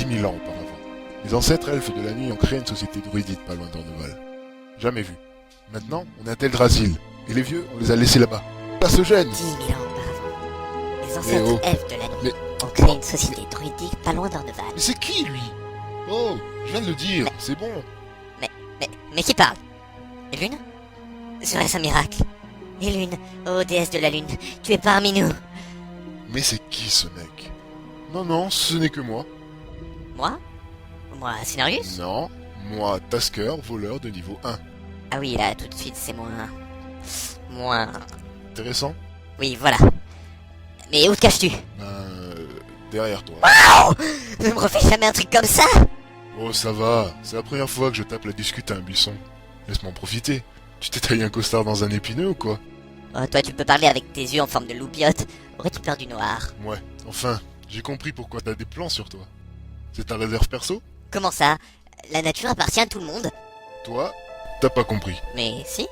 10 000 ans auparavant. Les ancêtres elfes de la nuit ont créé une société druidique pas loin d'Orneval. Jamais vu. Maintenant, on est à Teldrassil. Et les vieux, on les a laissés là-bas. Pas se gêne. 10 000 ans auparavant, les ancêtres oh. elfes de la nuit Mais- ont créé une société druidique pas loin d'Orneval. Mais c'est qui, lui? Oh, je viens de le dire, c'est bon. Mais qui parle? Et Lune? Serait-ce un miracle? Et Lune, ô déesse de la Lune, tu es parmi nous. Mais c'est qui, ce mec? Non, ce n'est que moi. Moi? Moi, Scénarius? Non, moi, Tasker, voleur de niveau 1. Ah oui, là, tout de suite, c'est moins... Intéressant? Oui, voilà. Mais où te caches-tu? Derrière toi. Oh, ne me refais jamais un truc comme ça! Oh, ça va, c'est la première fois que je tape la discute à un buisson. Laisse-moi en profiter. Tu t'es taillé un costard dans un épineux ou quoi? Oh, toi, tu peux parler avec tes yeux en forme de loupiote. Aurais-tu peur du noir? Ouais, enfin, j'ai compris pourquoi t'as des plans sur toi. C'est ta réserve perso? Comment ça? La nature appartient à tout le monde. Toi, t'as pas compris. Mais si?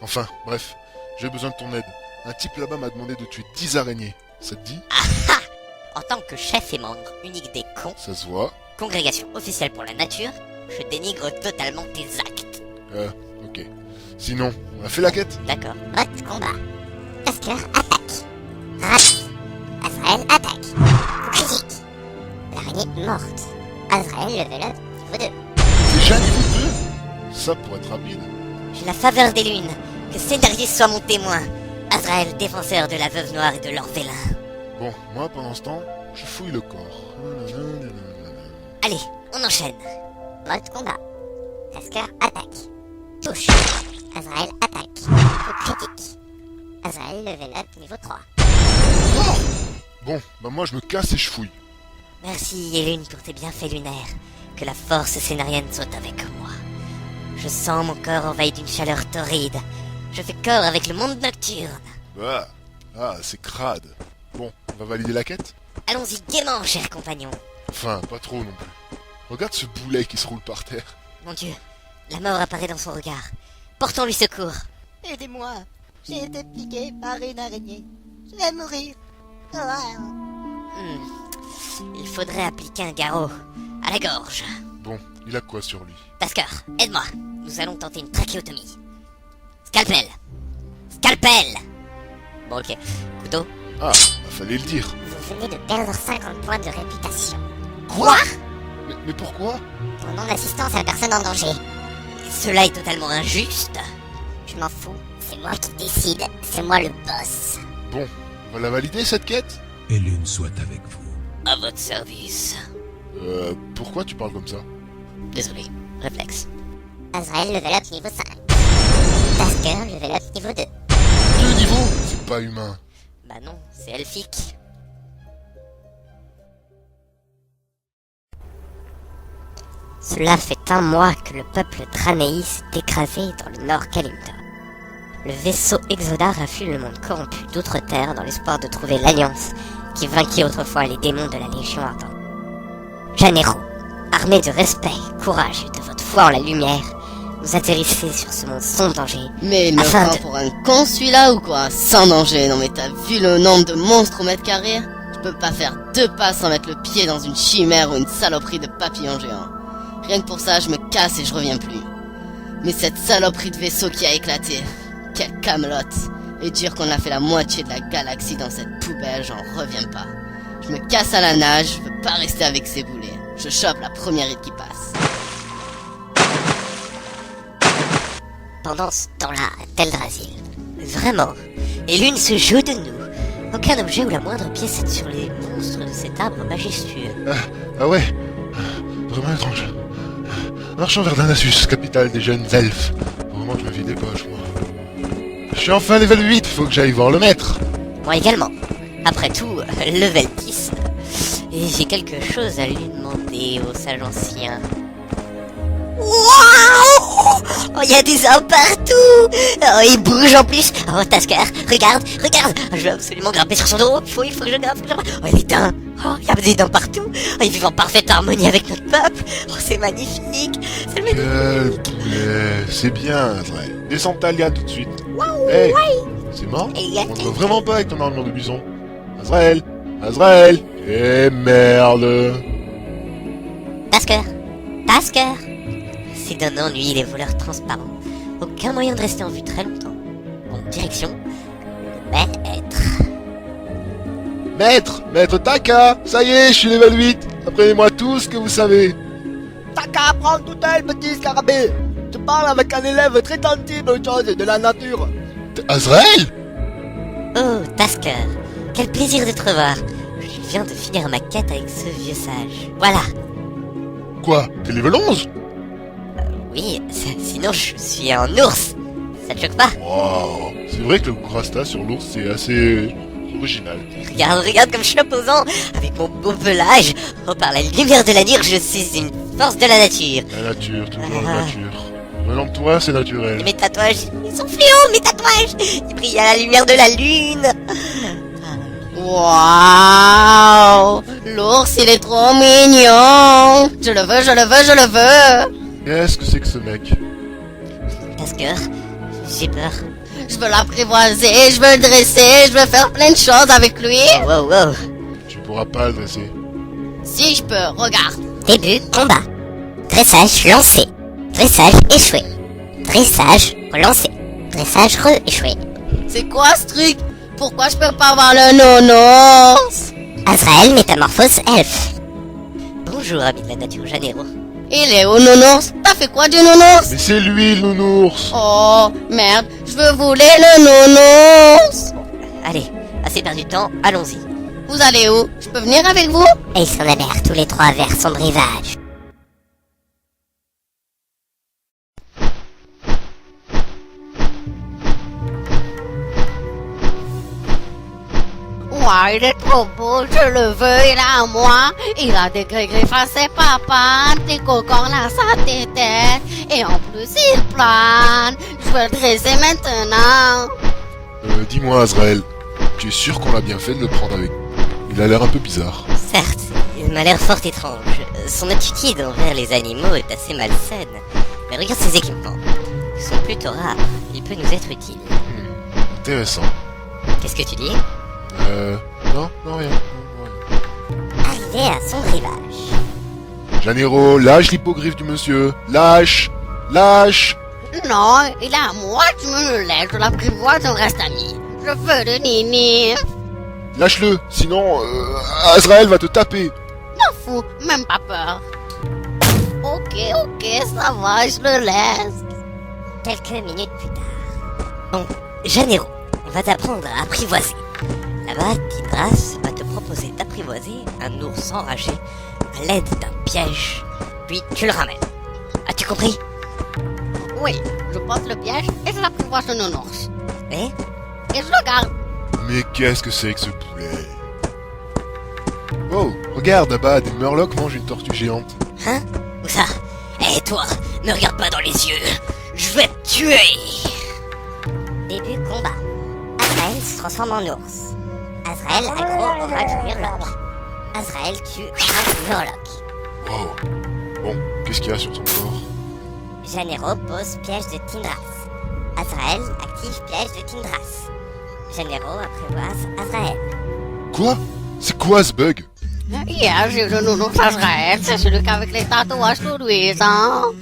Enfin, bref, j'ai besoin de ton aide. Un type là-bas m'a demandé de tuer 10 araignées. Ça te dit? En tant que chef et membre unique des cons, Ça se voit. congrégation officielle pour la nature, je dénigre totalement tes actes. Ok. Sinon, on a fait la quête? D'accord. Mode combat. Tasker attaque. Rat. Azrael attaque. Coup critique. L'araignée morte. Azrael level up niveau 2. Déjà niveau 2? Ça pourrait être rapide. J'ai la faveur des lunes. Que Scénarius soit mon témoin. Azrael, défenseur de la veuve noire et de l'orphelin. Bon, moi pendant ce temps, je fouille le corps. Allez, on enchaîne. Mode combat. Tasker attaque. Touche. Azrael attaque. Coup critique. Azrael level up niveau 3. Bon, bah moi je me casse et je fouille. Merci Yélune pour tes bienfaits lunaires. Que la force scénarienne soit avec moi. Je sens mon corps envahi d'une chaleur torride. Je fais corps avec le monde nocturne. Ah, c'est crade. Bon, on va valider la quête? Allons-y gaiement, cher compagnon. Enfin, pas trop non plus. Regarde ce boulet qui se roule par terre. Mon Dieu, la mort apparaît dans son regard. Portons-lui secours. Aidez-moi, j'ai été piqué par une araignée. Je vais mourir. Ah. Il faudrait appliquer un garrot à la gorge. Bon, il a quoi sur lui? Tasker, aide-moi. Nous allons tenter une trachéotomie. Scalpel. Scalpel. Bon, ok. Couteau. Ah, bah fallait le dire. Vous venez de perdre 50 points de réputation. Quoi? Mais pourquoi? Pour non-assistance à personne en danger. Cela est totalement injuste. Je m'en fous. C'est moi qui décide. C'est moi le boss. Bon, on va la valider cette quête? Et l'une soit avec vous. À votre service. Pourquoi tu parles comme ça? Désolé, réflexe. Azrael level up niveau 5. Tasker level up niveau 2. 2 niveaux? C'est pas humain. Bah non, c'est elfique. Cela fait un mois que le peuple Draneis s'est écrasé dans le nord Kalimdor. Le vaisseau Exodar afflue le monde corrompu d'outre-terre dans l'espoir de trouver l'Alliance qui vainquit autrefois les démons de la Légion Ardente. Jeunes héros, armés de respect, courage et de votre foi en la lumière, vous atterrissez sur ce monde sans danger. Mais il me Afin prend de- pour un con celui-là ou quoi? Sans danger, non mais t'as vu le nombre de monstres au mètre carré? Je peux pas faire 2 pas sans mettre le pied dans une chimère ou une saloperie de papillon géant. Rien que pour ça, je me casse et je reviens plus. Mais cette saloperie de vaisseau qui a éclaté, quelle camelote! Et dire qu'on a fait la moitié de la galaxie dans cette poubelle, j'en reviens pas. Je me casse à la nage, je veux pas rester avec ces boulets. Je chope la première île qui passe. Pendant ce temps-là, à Teldrassil. Vraiment. Et l'une se joue de nous. Aucun objet ou la moindre pièce sur les monstres de cet arbre majestueux. Ah ouais? Vraiment étrange. Marchons vers Danasus, capitale des jeunes elfes. Faut vraiment que je me vide des poches, moi. Je suis enfin level 8, faut que j'aille voir le maître. Moi également. Après tout, level 10. Et j'ai quelque chose à lui demander au sage ancien. Waouh! Oh, il y a des arbres partout! Oh, il bouge en plus! Oh, Tasker, regarde! Je veux absolument grimper sur son dos! Il faut que je grimpe! Oh, les dents! Oh, il y a des dents partout! Oh, ils vivent en parfaite harmonie avec notre peuple! Oh, c'est magnifique! C'est magnifique! Quel poulet, c'est bien, Azrael. Descends ta liane tout de suite. Hey, c'est mort? On se voit vraiment pas avec ton armure de bison. Azrael! Eh merde! Tasker! Tasker! C'est d'un ennui, les voleurs transparents. Aucun moyen de rester en vue très longtemps. Bon, direction. Maître. Maître Taka, ça y est, je suis level 8. Apprenez-moi tout ce que vous savez. T'as qu'à apprendre tout seul, petit scarabée. Tu parles avec un élève très sensible aux choses de la nature. Azrael? Oh, Tasker. Quel plaisir de te revoir. Je viens de finir ma quête avec ce vieux sage. Voilà. Quoi? T'es level 11? Oui, sinon je suis un ours. Ça te choque pas? Wow, c'est vrai que le Rasta sur l'ours c'est assez original. Regarde comme je suis imposant. Avec mon beau pelage. Oh, par la lumière de la nuit, je suis une force de la nature. La nature, toujours la nature. Venant de toi, c'est naturel. Et mes tatouages, ils sont fluos, mes tatouages. Ils brillent à la lumière de la lune. Waouh! L'ours, il est trop mignon! Je le veux, je le veux, je le veux! Qu'est-ce que c'est que ce mec? Tasker, j'ai peur. Je veux l'apprivoiser, je veux le dresser, je veux faire plein de choses avec lui! Wow, wow. Tu pourras pas le dresser. Si je peux, regarde! Début, combat. Dressage lancé. Dressage échoué. Dressage relancé. Dressage re-échoué. C'est quoi ce truc? Pourquoi je peux pas avoir le nounours? Azrael métamorphose elfe. Bonjour, ami de la nature, Janero. Il est où, nounours? T'as fait quoi du nounours? Mais c'est lui le nounours. Oh, merde, je veux voler le nounours! Allez, assez perdu de temps, allons-y. Vous allez où? Je peux venir avec vous? Et ils s'en allèrent tous les trois vers son rivage. Ouais, il est trop beau, je le veux, il est à moi. Il a des griffes à ses papates, des cocons à sa tête, et en plus il plane. Je veux le dresser maintenant. Dis-moi Azrael, tu es sûr qu'on a bien fait de le prendre avec nous? Il a l'air un peu bizarre. Certes, il m'a l'air fort étrange. Son attitude envers les animaux est assez malsaine. Mais regarde ses équipements. Ils sont plutôt rares. Il peut nous être utile. Intéressant. Qu'est-ce que tu dis? Non, rien. Arrivé à son rivage. Janero, lâche l'hippogriffe du monsieur. Lâche. Non, il est à moi, tu me le laisses, je l'apprivoise, on reste amis. Je veux le nini. Lâche-le, sinon Azrael va te taper. M'en fous, même pas peur. Ok, ça va, je le laisse. Quelques minutes plus tard. Bon, Janero, on va t'apprendre à apprivoiser. Là-bas, Tindras va te proposer d'apprivoiser un ours enragé à l'aide d'un piège. Puis tu le ramènes. As-tu compris? Oui, je porte le piège et je l'apprivoise le nounours. Eh? Et je le garde. Mais qu'est-ce que c'est que ce poulet? Oh, regarde là-bas, des murlocs mangent une tortue géante. Hein? Où ça? Eh toi, me regarde pas dans les yeux. Je vais te tuer. Début combat. Azrael se transforme en ours. Azrael aggro orage murloc. Azrael tue un murloc. Wow. Bon, qu'est-ce qu'il y a sur son corps? Janero pose piège de Tindras. Azrael active piège de Tindras. Janero apprivoise Azrael. Quoi? C'est quoi ce bug? Hier, j'ai eu le nounours Azrael, c'est celui qu'avec les tatouages tout luisants.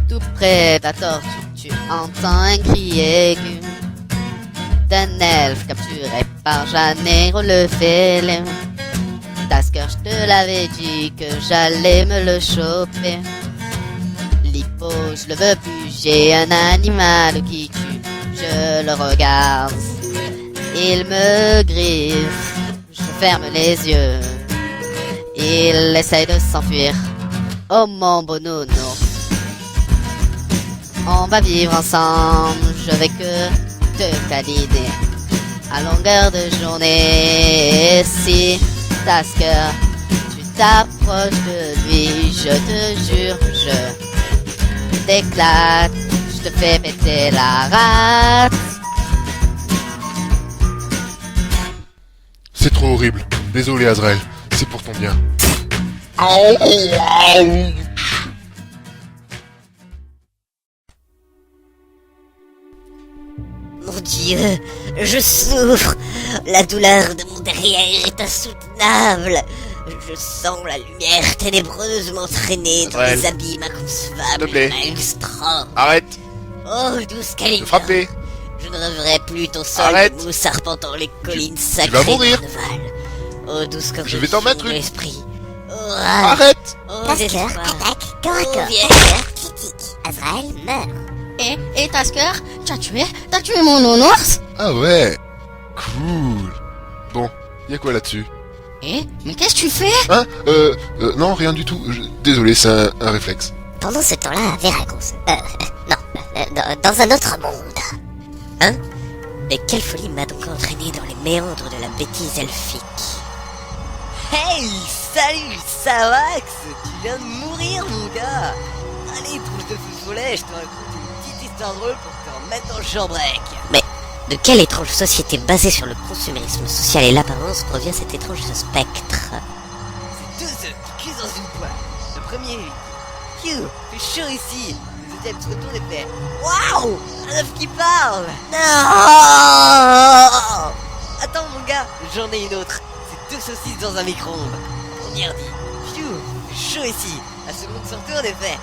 Tout près de la tortue, tu entends un cri aigu d'un elfe capturé par Janero le félin. Tasker, je te l'avais dit que j'allais me le choper. L'hippo, je le veux plus, j'ai un animal qui tue. Je le regarde, il me griffe, je ferme les yeux. Il essaye de s'enfuir. Oh mon beau nounours, on va vivre ensemble, je vais que te câliner à longueur de journée. Et si Tasker, tu t'approches de lui, je te jure, je t'éclate, je te fais péter la rate. C'est trop horrible. Désolé Azrael, c'est pour ton bien. Mon Dieu, je souffre. La douleur de mon derrière est insoutenable. Je sens la lumière ténébreuse m'entraîner dans Azrael. les abîmes inconcevables S'il te plaît. et maelstrom. Arrête Oh, douce Kalinka. de frapper. Je ne rêverai plus ton sol Arrête. de mousse arpentant les collines vas sacrées mourir. carnaval. Oh, douce comme Je vais t'en mettre de une. l'esprit. Oh, rage. Arrête Oh, Tasker désespoir. attaque corps à Oh, corps. vieille. Tasker critique. Azrael meurt. Et Tasker, t'as tué mon nounours? Ah ouais. Cool. Bon, y a quoi là-dessus? Mais qu'est-ce que tu fais? Hein non, rien du tout. Désolé, c'est un réflexe. Pendant ce temps-là, à Veracruz. Non, dans un autre monde. Hein? Mais quelle folie m'a donc entraîné dans les méandres de la bêtise elfique? Hey, salut, Savax! Tu viens de mourir, mon gars! Allez, trousse de feu follet, je te raconte une petite histoire drôle pour te remettre dans le chambrec. Mais de quelle étrange société basée sur le consumérisme social et l'apparence provient cet étrange spectre? C'est deux œufs qui cuisent dans une poêle. Le premier, phew, fait chaud ici. Le deuxième se retourne et fait waouh, un œuf qui parle. Non. Attends mon gars, j'en ai une autre. C'est deux saucisses dans un micro-ondes. La première dit phew, fait chaud ici. La seconde se retourne et fait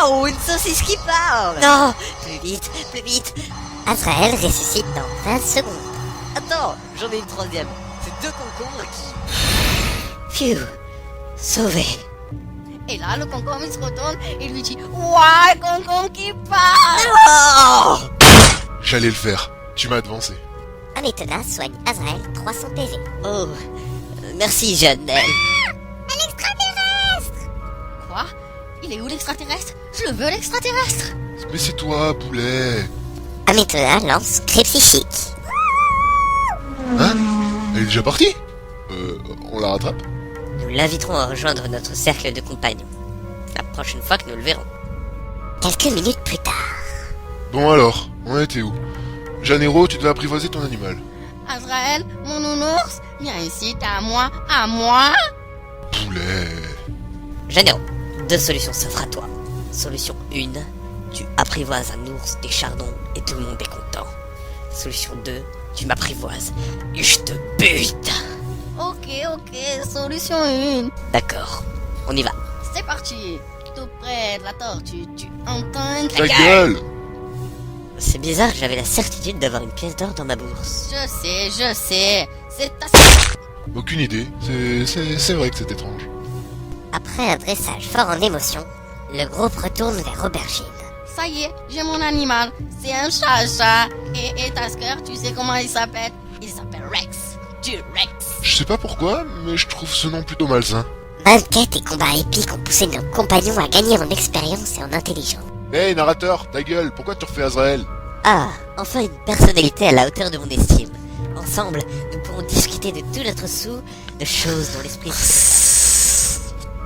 waouh, une saucisse qui parle. Non, plus vite, plus vite. Azrael ressuscite dans 20 secondes. Attends, j'en ai une troisième. C'est deux concombres qui... Phew, sauvé. Et là, le concombre, il se retourne et lui dit, ouah, concombre qui parle! Oh. J'allais le faire. Tu m'as avancé. Amitona soigne Azrael 300 PV. Oh, merci Jeannelle. Quoi? Il est où l'extraterrestre? Je le veux, l'extraterrestre! Mais c'est toi, poulet. Amitona lance cri psychique. Hein? Elle est déjà partie? On la rattrape? Nous l'inviterons à rejoindre notre cercle de compagnons. La prochaine fois que nous le verrons. Quelques minutes plus tard. Bon alors, on était où? Janero, tu devais apprivoiser ton animal. Azrael, mon nounours, viens ici, t'es à moi, à moi! Poulet. Généraux, deux solutions s'offrent à toi. Solution 1, tu apprivoises un ours, des chardons et tout le monde est content. Solution 2, tu m'apprivoises et je te bute. Ok, solution 1. D'accord, on y va. C'est parti! Tout près de la tortue, tu entends? Ta gueule! C'est bizarre, j'avais la certitude d'avoir une pièce d'or dans ma bourse. Je sais, c'est ta... Aucune idée. C'est vrai que c'est étrange. Après un dressage fort en émotion, le groupe retourne vers Aubergine. Ça y est, j'ai mon animal, c'est un chat. Et Tasker, tu sais comment il s'appelle? Il s'appelle Rex. Du Rex. Je sais pas pourquoi, mais je trouve ce nom plutôt malsain. Maintes quêtes et combats épiques ont poussé nos compagnons à gagner en expérience et en intelligence. Hey, narrateur, ta gueule, pourquoi tu refais Azrael? Ah, enfin une personnalité à la hauteur de mon estime. Ensemble, nous pourrons discuter de tout notre sou, de choses dont l'esprit...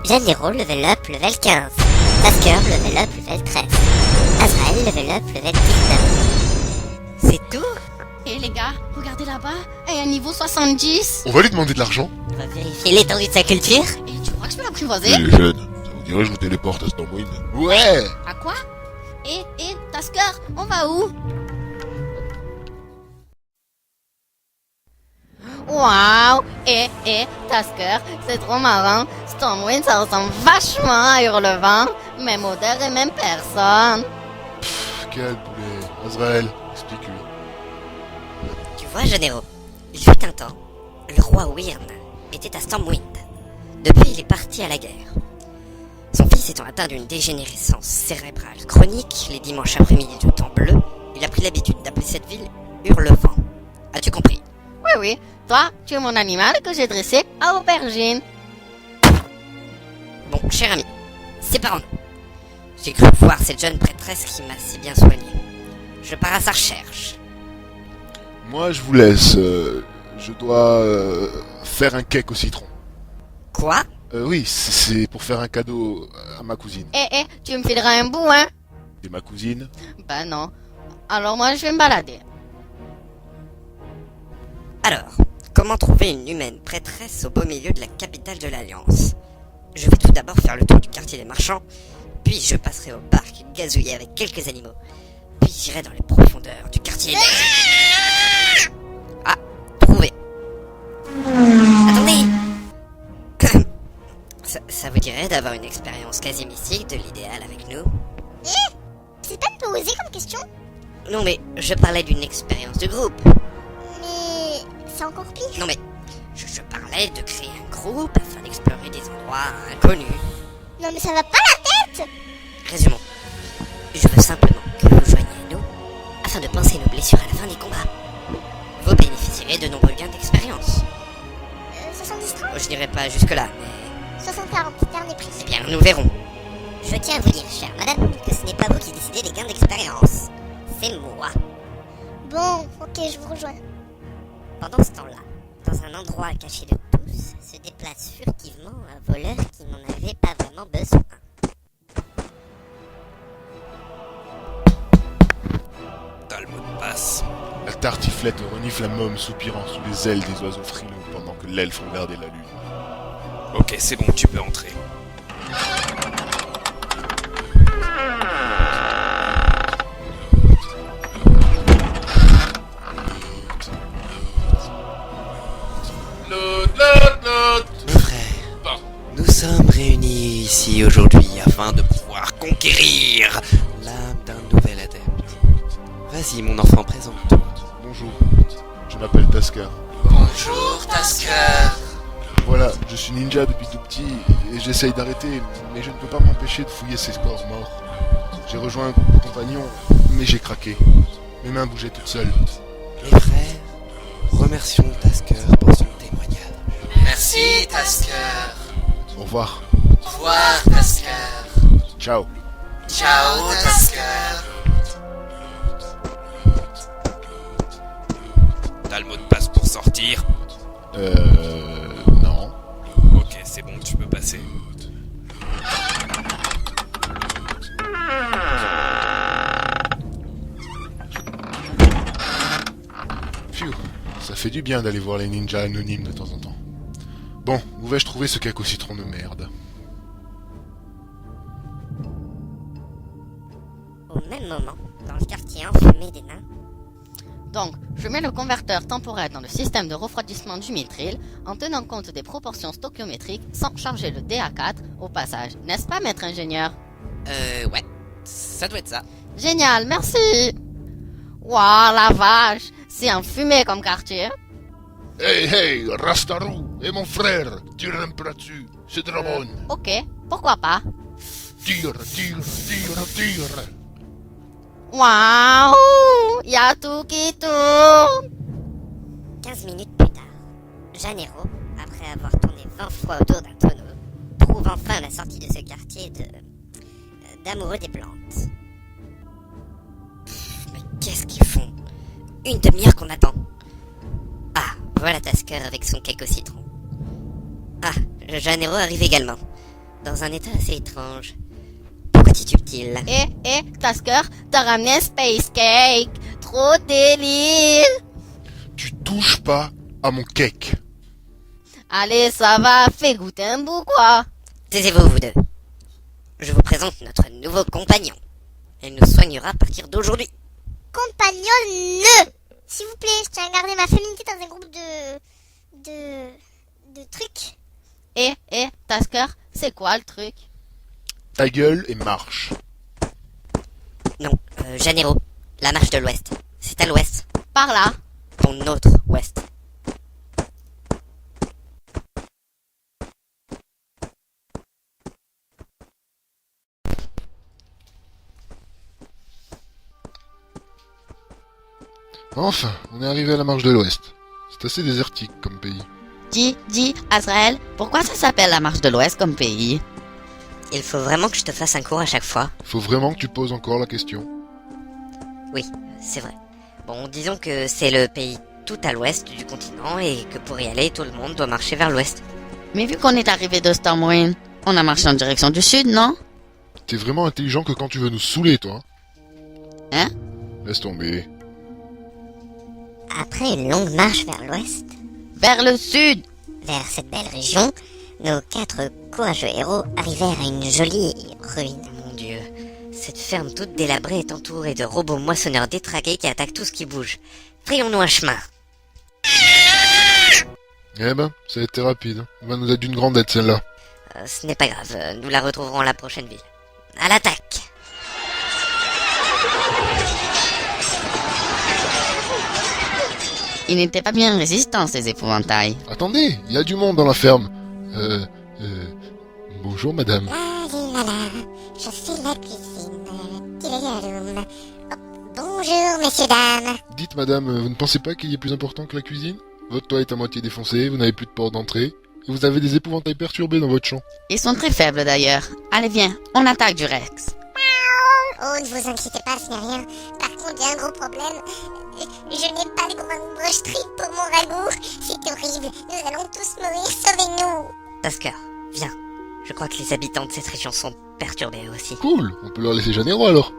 Janero level up level 15. Tasker level up level 13. Azrael level up level 19. C'est tout? Et les gars, regardez là-bas, et un niveau 70. On va lui demander de l'argent? On va vérifier l'étendue de sa culture. Et tu crois que je peux l'apprivoiser? Les jeunes, ça vous dirait je vous téléporte à Stormwind? Ouais! À quoi? Et Tasker, on va où? Waouh! Et Tasker, c'est trop marrant. Stormwind, ça ressemble vachement à Hurlevent. Même odeur et même personne. Quel poulet. Azrael, explique-lui. Tu vois, Janero, il fut un temps, le roi Wyrn était à Stormwind. Depuis, il est parti à la guerre. Son fils étant atteint d'une dégénérescence cérébrale chronique, les dimanches après-midi du temps bleu, il a pris l'habitude d'appeler cette ville Hurlevent. As-tu compris? Oui. Toi, tu es mon animal que j'ai dressé à Aubergine. Bon, cher ami, séparons-nous. J'ai cru voir cette jeune prêtresse qui m'a si bien soigné. Je pars à sa recherche. Moi, je vous laisse. Je dois faire un cake au citron. Quoi? Oui, c'est pour faire un cadeau à ma cousine. Tu me fileras un bout, hein? Et ma cousine? Ben non. Alors moi, je vais me balader. Alors, comment trouver une humaine prêtresse au beau milieu de la capitale de l'Alliance? Je vais tout d'abord faire le tour du quartier des marchands, puis je passerai au parc gazouiller avec quelques animaux, puis j'irai dans les profondeurs du quartier des... Attendez. Ça vous dirait d'avoir une expérience quasi mystique de l'idéal avec nous? C'est pas peu osé comme question, Non mais, je parlais d'une expérience de groupe. mais c'est encore pire. Non mais, je parlais de créer un groupe afin d'explorer des endroits inconnus. Non mais ça va pas la tête. Résumons. Je veux simplement que vous joigniez à nous afin de panser nos blessures à la fin des combats. Vous bénéficierez de nombreux gains d'expérience. 70 30, Je n'irai pas jusque-là, mais 60 40, dernier prix. eh bien, nous verrons. Je tiens à vous dire, chère madame, que ce n'est pas vous qui décidez des gains d'expérience. C'est moi. Bon, ok, je vous rejoins. Pendant ce temps-là, dans un endroit caché de tous, se déplace furtivement un voleur qui n'en avait pas vraiment besoin. T'as le mot de passe. La tartiflette renifle la môme soupirant sous les ailes des oiseaux frileux pendant que l'elfe regardait la lune. Ok, c'est bon, tu peux entrer. Mon frère, nous sommes réunis ici aujourd'hui afin de pouvoir conquérir l'âme d'un nouvel adepte. Vas-y, mon enfant, présente-toi. Bonjour, je m'appelle Tasker. Bonjour, Tasker. Voilà, je suis ninja depuis tout petit et j'essaye d'arrêter, mais je ne peux pas m'empêcher de fouiller ces corps morts. J'ai rejoint un groupe de compagnons, mais j'ai craqué. Mes mains bougeaient toutes seules. Les frères, remercions Tasker pour son témoignage. Merci, Tasker. Au revoir. Au revoir, Tasker. Ciao. Ciao, Tasker. T'as le mot de passe pour sortir? Non. Ok, c'est bon, tu peux passer. Phew, ça fait du bien d'aller voir les ninjas anonymes de temps en temps. Bon, où vais-je trouver ce cac au citron de merde? Au même moment, dans le quartier enfumé des nains, Donc, je mets le converteur temporel dans le système de refroidissement du mithril en tenant compte des proportions stoichiométriques sans charger le DA4 au passage. N'est-ce pas, maître ingénieur? Ouais. Ça doit être ça. Génial, merci. Waouh, la vache, c'est enfumé comme quartier. Hey, hey, Rastaru et mon frère, tire un peu là-dessus, c'est de la bonne. Ok, pourquoi pas. Tire, tire, tire, tire. Waouh, y a tout qui tourne. 15 minutes plus tard, Janero, après avoir tourné 20 fois autour d'un tonneau, trouve enfin la sortie de ce quartier d'amoureux des plantes. Mais qu'est-ce qu'ils font? Une demi-heure qu'on attend. Ah, voilà Tasker avec son cake au citron. Ah, Janero arrive également. Dans un état assez étrange. Pourquoi titube-t-il? Tasker, t'as ramené Space Cake. Trop délire. Tu touches pas à mon cake. Allez, ça va, fais goûter un bout, quoi. Taisez-vous, vous deux. Je vous présente notre nouveau compagnon. Elle nous soignera à partir d'aujourd'hui. Compagnonne, s'il vous plaît, je tiens à garder ma féminité dans un groupe de trucs. Tasker, c'est quoi le truc? Ta gueule et marche. Non, Janero, la marche de l'Ouest. C'est à l'Ouest. Par là. Ton autre Ouest. Enfin, on est arrivé à la marche de l'Ouest. C'est assez désertique comme pays. Dis, Azrael, pourquoi ça s'appelle la marche de l'Ouest comme pays? Il faut vraiment que je te fasse un cours à chaque fois. Faut vraiment que tu poses encore la question. Oui, c'est vrai. Bon, disons que c'est le pays tout à l'ouest du continent et que pour y aller, tout le monde doit marcher vers l'ouest. Mais vu qu'on est arrivé de Stormwind, on a marché en direction du sud, non? T'es vraiment intelligent que quand tu veux nous saouler, toi. Hein? Laisse tomber. Après une longue marche vers l'ouest, Vers le sud. vers cette belle région, nos 4 courageux héros arrivèrent à une jolie ruine. Mon Dieu, cette ferme toute délabrée est entourée de robots moissonneurs détraqués qui attaquent tout ce qui bouge. Frayons-nous un chemin. Eh ben, ça a été rapide. Elle va nous être d'une grande aide, celle-là. Ce n'est pas grave, nous la retrouverons à la prochaine ville. À l'attaque! Ils n'étaient pas bien résistants, ces épouvantails. Attendez, il y a du monde dans la ferme. Bonjour, madame. Je fais la cuisine. Tilayaroum. Oh, bonjour, messieurs, dames. Dites, madame, vous ne pensez pas qu'il y ait plus important que la cuisine? Votre toit est à moitié défoncé, vous n'avez plus de porte d'entrée, et vous avez des épouvantails perturbés dans votre champ. Ils sont très faibles, d'ailleurs. Allez, viens, on attaque du Rex. Oh, ne vous inquiétez pas, ce n'est rien. Par contre, il y a un gros problème. Je n'ai pas de grande brocherie pour mon ragoût. C'est horrible. Nous allons tous mourir. Sauvez-nous. Tasker, viens. Je crois que les habitants de cette région sont perturbés eux aussi. Cool, on peut leur laisser Janeiro alors.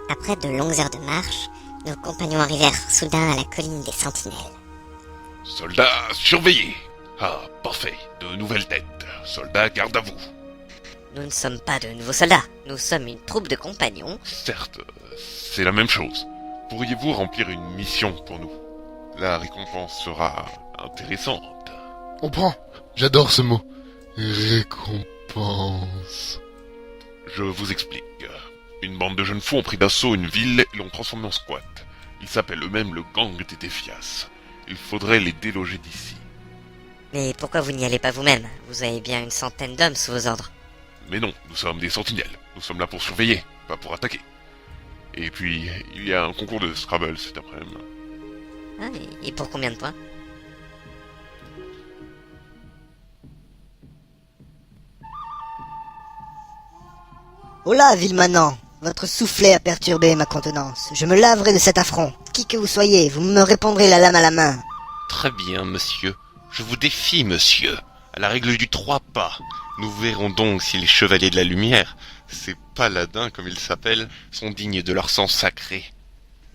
Après de longues heures de marche, nos compagnons arrivèrent soudain à la colline des Sentinelles. Soldats, surveillez. Ah, parfait. De nouvelles têtes. Soldats, garde à vous. Nous ne sommes pas de nouveaux soldats. Nous sommes une troupe de compagnons. Certes, c'est la même chose. Pourriez-vous remplir une mission pour nous? La récompense sera intéressante. On prend. J'adore ce mot. Récompense. Je vous explique. Une bande de jeunes fous ont pris d'assaut une ville et l'ont transformée en squat. Ils s'appellent eux-mêmes le gang des Défias. Il faudrait les déloger d'ici. Mais pourquoi vous n'y allez pas vous-même? Vous avez bien une centaine d'hommes sous vos ordres. Mais non, nous sommes des sentinelles. Nous sommes là pour surveiller, pas pour attaquer. Et puis, il y a un concours de Scrabble cet après-midi. Ah, et pour combien de points? Oh là, Villemanant, votre soufflet a perturbé ma contenance. Je me laverai de cet affront. Qui que vous soyez, vous me répondrez la lame à la main. Très bien, monsieur. Je vous défie, monsieur. À la règle du 3 pas. Nous verrons donc si les chevaliers de la lumière, ces paladins comme ils s'appellent, sont dignes de leur sang sacré.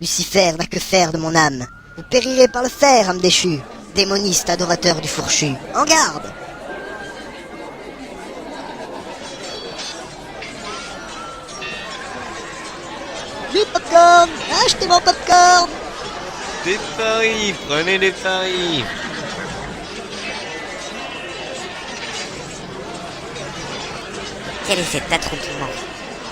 Lucifer n'a que faire de mon âme. Vous périrez par le fer, âme déchue. Démoniste adorateur du fourchu. En garde! Du popcorn! Achetez mon popcorn! Des paris, prenez des paris. Quel est cet attroupement?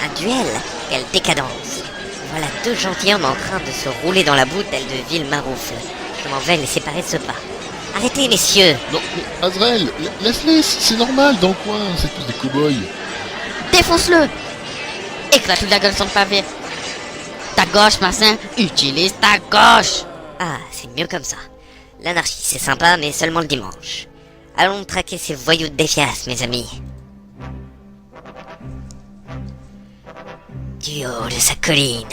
Un duel? Quelle décadence! Voilà deux gentilshommes en train de se rouler dans la boue telle de villes maroufles. Je m'en vais les séparer de ce pas. Arrêtez, messieurs! Non, mais Azrael, laisse-les, c'est normal dans le coin, c'est tous des cow-boys. Défonce-le! Éclate-lui la gueule sur le pavé. Ta gauche, Massin, utilise ta gauche! Ah, c'est mieux comme ça. L'anarchie, c'est sympa, mais seulement le dimanche. Allons traquer ces voyous de Défias, mes amis. Du haut de sa colline,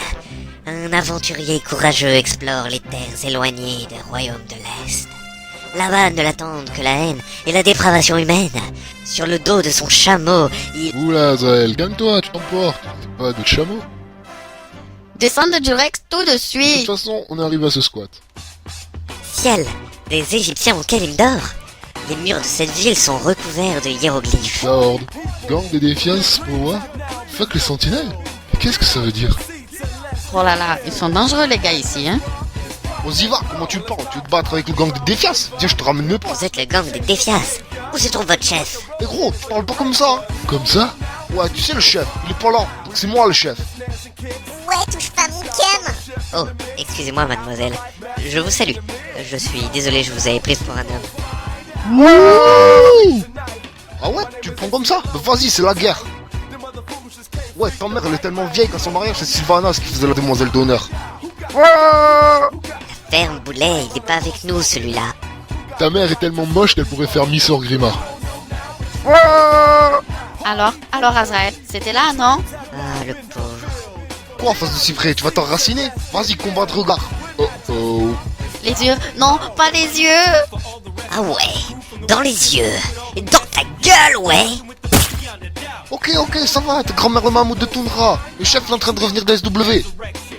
un aventurier courageux explore les terres éloignées des royaumes de l'Est. Là-bas ne l'attendent que la haine et la dépravation humaine. Sur le dos de son chameau, il... Oula, Azrael, calme-toi, tu t'emportes. C'est pas de chameau. Descends de Durex tout de De suite! toute façon, on arrive à ce squat. Ciel, des Égyptiens au Kalimdor. Les murs de cette ville sont recouverts de hiéroglyphes. La horde. Gang des défiances pour moi. Fuck les sentinelles. Qu'est-ce que ça veut dire? Oh là là, ils sont dangereux les gars ici, hein? On y va, comment tu parles? Tu veux te battre avec le gang des défiances? Viens, je te ramène mes potes. Vous êtes le gang des Défias. Où se trouve votre chef? Mais gros, tu parles pas comme ça, hein? Comme ça? Ouais, tu sais le chef, il est pas là. C'est moi le chef. Ouais, touche pas mon cam. Oh, excusez-moi, mademoiselle. Je vous salue. Je suis désolé, je vous avais prise pour un homme. Ah ouais, tu le prends comme ça? Bah vas-y, c'est la guerre. Ouais, ta mère, elle est tellement vieille qu'à son mariage, c'est Sylvanas qui faisait la demoiselle d'honneur. Ferme, Boulet, il est pas avec nous, celui-là. Ta mère est tellement moche qu'elle pourrait faire Miss Orgrimmar. Alors Azrael, c'était là, non? Ah, le pauvre. Quoi, face de si vrai, tu vas t'enraciner? Vas-y, combat de regard. Oh oh. Les yeux? Non, pas les yeux! Ah ouais, dans les yeux. Et dans ta gueule, ouais. Ok, ça va, ta grand-mère le mammouth de Toundra. Le chef est en train de revenir de SW.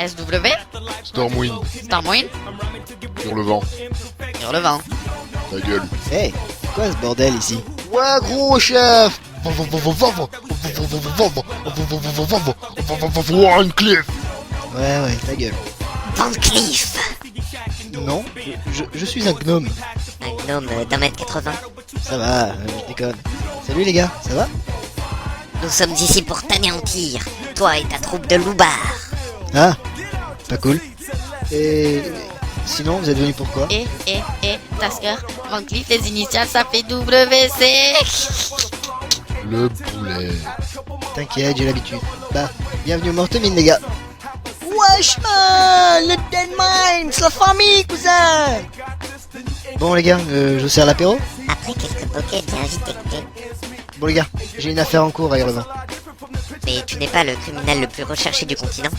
SW? Stormwind, Stormwind? sur le vent. Sur le vent. Ta gueule. Hey, c'est quoi ce bordel ici? Ouais, gros chef. Warncliffe. Ouais, ta gueule. Van Cleef. Non, je suis un gnome. Un un homme d'1m80. Ça va, je déconne. Salut les gars, ça va? Nous sommes ici pour t'anéantir, toi et ta troupe de loupards. Ah, pas cool. Et sinon, vous êtes venus pourquoi? Tasker, Van Cleef, les initiales, ça fait WC. Le boulet. T'inquiète, j'ai l'habitude. Bah, bienvenue au Mortemine les gars. Wesh man, le Dead Mines, la famille cousin. Bon les gars, je vous sers l'apéro? Après quelques bouquets bien vite écoutés. Bon les gars, j'ai une affaire en cours à y revendre. Mais tu n'es pas le criminel le plus recherché du continent.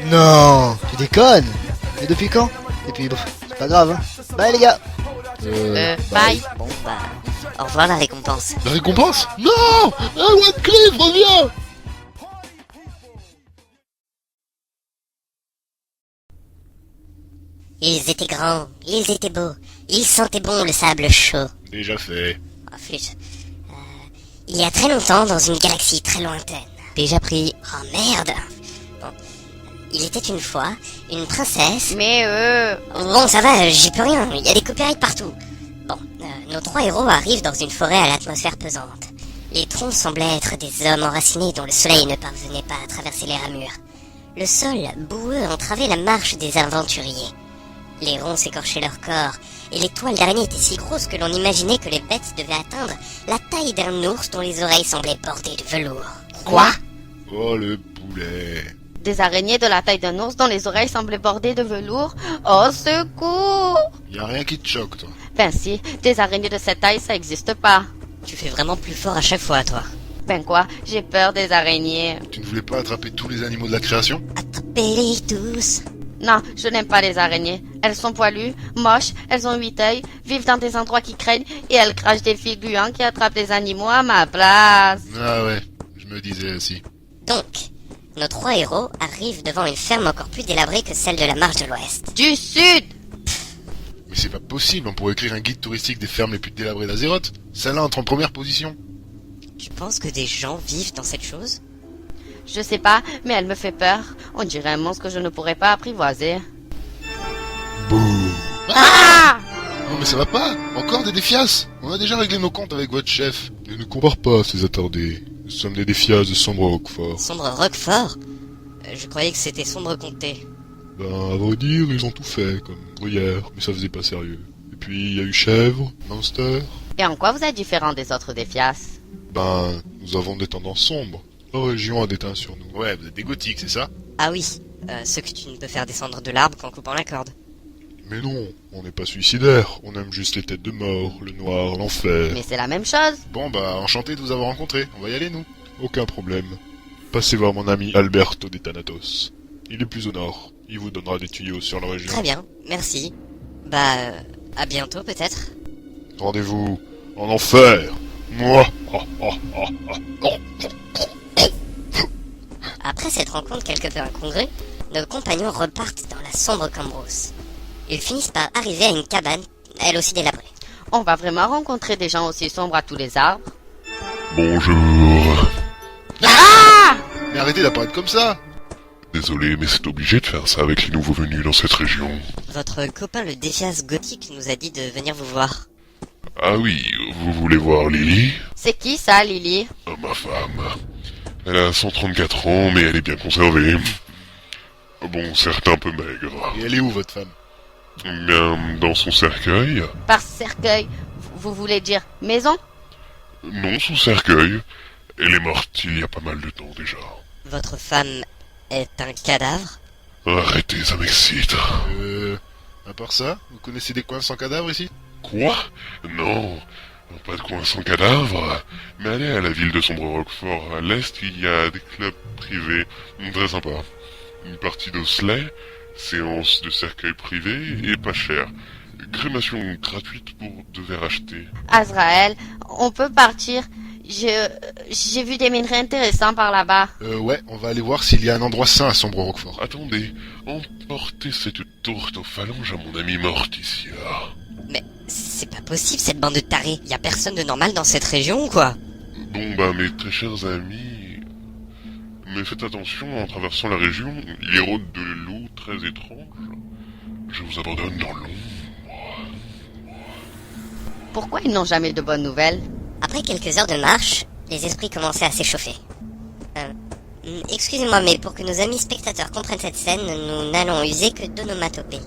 Non, tu déconnes. Mais depuis quand? Et puis, bon, c'est pas grave, hein. Bye les gars. Bye. Bon bah, au revoir la récompense. La récompense? Non! Van Cleef, reviens! Ils étaient grands, ils étaient beaux, ils sentaient bon le sable chaud. Déjà fait. Oh, flûte. Il y a très longtemps, dans une galaxie très lointaine. Déjà pris. Oh merde. Bon. Il était une fois une princesse. Mais Bon, ça va, j'y peux rien, il y a des copyrights partout. Bon, nos trois héros arrivent dans une forêt à l'atmosphère pesante. Les troncs semblaient être des hommes enracinés dont le soleil ne parvenait pas à traverser les ramures. Le sol boueux entravait la marche des aventuriers. Les ronces écorchaient leur corps, et les toiles d'araignée étaient si grosses que l'on imaginait que les bêtes devaient atteindre la taille d'un ours dont les oreilles semblaient bordées de velours. Quoi? Oh, le boulet. Des araignées de la taille d'un ours dont les oreilles semblaient bordées de velours. Oh, secours! Y a rien qui te choque, toi. Ben si, des araignées de cette taille, ça existe pas. Tu fais vraiment plus fort à chaque fois, toi. Ben quoi, j'ai peur des araignées. Tu ne voulais pas attraper tous les animaux de la création? Attrapez-les tous. Non, je n'aime pas les araignées. Elles sont poilues, moches, elles ont 8 œils, vivent dans des endroits qui craignent et elles crachent des fils gluants qui attrapent les animaux à ma place. Ah ouais, je me disais aussi. Donc, nos trois héros arrivent devant une ferme encore plus délabrée que celle de la marche de l'Ouest. Du sud! Mais c'est pas possible, on pourrait écrire un guide touristique des fermes les plus délabrées d'Azeroth. Celle-là entre en première position. Tu penses que des gens vivent dans cette chose? Je sais pas, mais elle me fait peur. On dirait un monstre que je ne pourrais pas apprivoiser. Boum. Ah! Non mais ça va pas. Encore des défias. On a déjà réglé nos comptes avec votre chef. Ne nous compare pas, ces attardés. Nous sommes des défias de Sombre Roquefort. Sombre Roquefort? Je croyais que c'était Sombre Comté. Ben, à vrai dire, ils ont tout fait, comme Gruyère, mais ça faisait pas sérieux. Et puis, il y a eu Chèvre, Monster. Et en quoi vous êtes différent des autres défias? Ben, nous avons des tendances sombres. La région a des teintes sur nous. Ouais, vous êtes des gothiques, c'est ça? Ah oui, ceux que tu ne peux faire descendre de l'arbre qu'en coupant la corde. Mais non, on n'est pas suicidaire. On aime juste les têtes de mort, le noir, l'enfer. Mais c'est la même chose. Bon bah, enchanté de vous avoir rencontré. On va y aller, nous. Aucun problème. Passez voir mon ami Alberto de Thanatos. Il est plus au nord. Il vous donnera des tuyaux sur la région. Très bien, merci. Bah, à bientôt peut-être. Rendez-vous en enfer. Moi. Après cette rencontre quelque peu incongrue, nos compagnons repartent dans la sombre Cambrousse. Ils finissent par arriver à une cabane, elle aussi délabrée. On va vraiment rencontrer des gens aussi sombres à tous les arbres. Bonjour. Mais arrêtez d'apparaître comme ça. Désolé, mais c'est obligé de faire ça avec les nouveaux venus dans cette région. Votre copain le défias gothique nous a dit de venir vous voir. Ah oui, vous voulez voir Lily? C'est qui ça, Lily? Ah, ma femme. Elle a 134 ans, mais elle est bien conservée. Bon, certes un peu maigre. Et elle est où, votre femme? Bien, dans son cercueil? Par cercueil, vous voulez dire maison? Non, son cercueil. Elle est morte il y a pas mal de temps déjà. Votre femme est un cadavre? Arrêtez, ça m'excite. À part ça, vous connaissez des coins sans cadavre ici? Quoi? Non, pas de coin sans cadavre. Mais allez à la ville de Sombre Roquefort, à l'est, il y a des clubs privés, très sympas. Une partie d'osselets, séance de cercueil privé et pas cher. Crémation gratuite pour 2 verres achetés. Azraël, on peut partir. J'ai vu des minerais intéressants par là-bas. Ouais, on va aller voir s'il y a un endroit sain à Sombre Roquefort. Attendez, emportez cette tourte aux phalanges à mon ami Morticia. Mais c'est pas possible cette bande de tarés. Y a personne de normal dans cette région ou quoi? Bon bah mes très chers amis, mais faites attention en traversant la région, il y rôde de loups très étranges. Je vous abandonne dans l'ombre. Pourquoi ils n'ont jamais de bonnes nouvelles? Après quelques heures de marche, les esprits commençaient à s'échauffer. Excusez-moi, mais pour que nos amis spectateurs comprennent cette scène, nous n'allons user que d'onomatopées.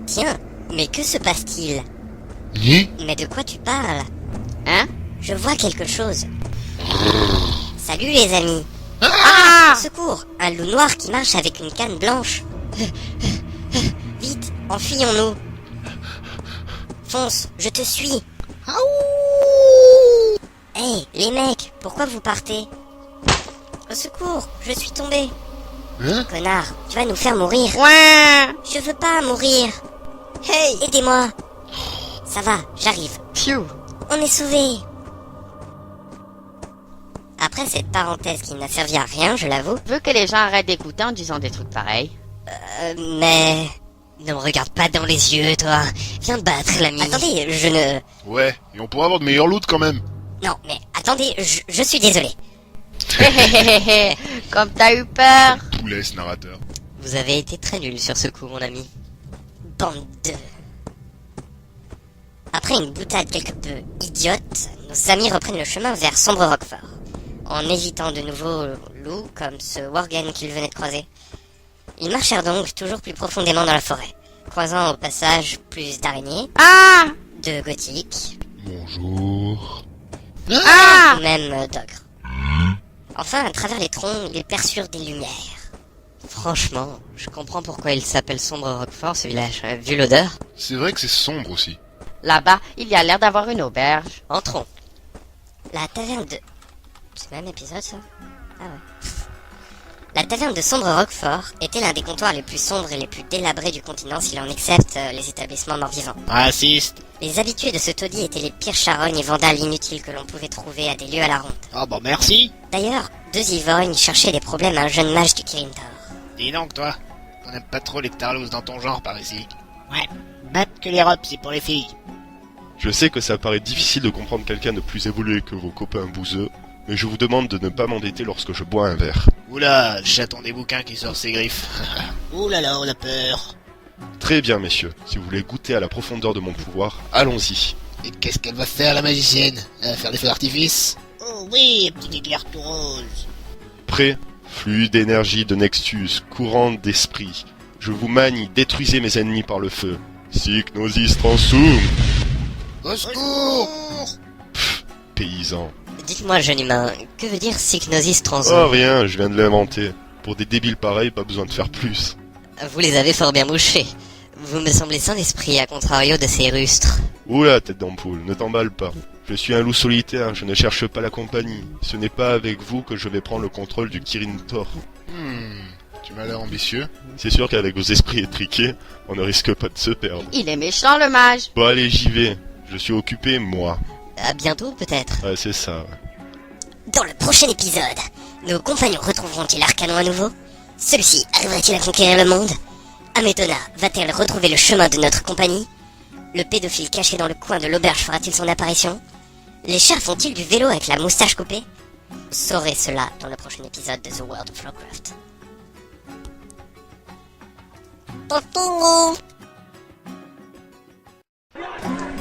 Tiens, mais que se passe-t-il? Ni? Mais de quoi tu parles? Hein? Je vois quelque chose. Salut les amis. Ah! Au secours, un loup noir qui marche avec une canne blanche. Vite, enfuyons-nous. Fonce, je te suis. Hey, les mecs, pourquoi vous partez? Au secours, je suis tombé. Hein? Connard, tu vas nous faire mourir. Ouais! Je veux pas mourir. Hey, aidez-moi. Ça va, j'arrive. Phew! On est sauvés. Après cette parenthèse qui n'a servi à rien, je l'avoue. Je veux que les gens arrêtent d'écouter en disant des trucs pareils. Mais... Ne me regarde pas dans les yeux, toi. Viens te battre, l'ami. Attendez, je ne... Ouais, et on pourrait avoir de meilleurs loot quand même. Non, mais attendez, je suis désolé. Comme t'as eu peur. Poulet, ce narrateur. Vous avez été très nul sur ce coup, mon ami. Bande de... Après une boutade quelque peu idiote, nos amis reprennent le chemin vers Sombre Roquefort. En évitant de nouveaux loups, comme ce Worgen qu'ils venaient de croiser. Ils marchèrent donc toujours plus profondément dans la forêt, croisant au passage plus d'araignées, Ah! de gothiques, Bonjour. Ah! même d'ogres. Enfin, à travers les troncs, ils perçurent des lumières. Franchement, je comprends pourquoi il s'appelle Sombre Roquefort, ce village. Vu l'odeur. C'est vrai que c'est sombre aussi. Là-bas, il y a l'air d'avoir une auberge. Entrons. La taverne de... C'est le même épisode, ça? Ah ouais. La taverne de Sombre Roquefort était l'un des comptoirs les plus sombres et les plus délabrés du continent si l'on accepte les établissements morts-vivants. Raciste. Les habitués de ce taudis étaient les pires charognes et vandales inutiles que l'on pouvait trouver à des lieux à la ronde. Ah bah merci. D'ailleurs, deux ivrognes cherchaient des problèmes à un jeune mage du Kirin Tor. Dis donc toi, on n'aime pas trop les tarlousses dans ton genre par ici. Ouais, battre que les robes c'est pour les filles. Je sais que ça paraît difficile de comprendre quelqu'un de plus évolué que vos copains bouseux, mais je vous demande de ne pas m'embêter lorsque je bois un verre. Oula, le chaton des bouquins qui sort ses griffes. Oulala, on a peur. Très bien, messieurs. Si vous voulez goûter à la profondeur de mon pouvoir, allons-y. Et qu'est-ce qu'elle va faire la magicienne? Elle va faire des feux d'artifice? Oh oui, un petit éclair tout rose. Prêt? Fluide d'énergie de Nextus, courant d'esprit. Je vous manie, détruisez mes ennemis par le feu. Sic nosis transum. Au secours! Paysan. Dites-moi, jeune humain, que veut dire Psychnosis Oh Transum? rien, je viens de l'inventer. Pour des débiles pareils, pas besoin de faire plus. Vous les avez fort bien mouchés. Vous me semblez sain d'esprit, à contrario de ces rustres. Oula, tête d'ampoule, ne t'emballe pas. Je suis un loup solitaire, je ne cherche pas la compagnie. Ce n'est pas avec vous que je vais prendre le contrôle du Kirin Tor. Tu m'as l'air ambitieux. C'est sûr qu'avec vos esprits étriqués, on ne risque pas de se perdre. Il est méchant, le mage. Bon allez, j'y vais. Je suis occupé, moi. À bientôt, peut-être. Ouais, c'est ça. Dans le prochain épisode, nos compagnons retrouveront-ils Arcanon à nouveau? Celui-ci arrivera-t-il à conquérir le monde? Amétona va-t-elle retrouver le chemin de notre compagnie? Le pédophile caché dans le coin de l'auberge fera-t-il son apparition? Les chats font-ils du vélo avec la moustache coupée? Vous saurez cela dans le prochain épisode de The World of Warcraft.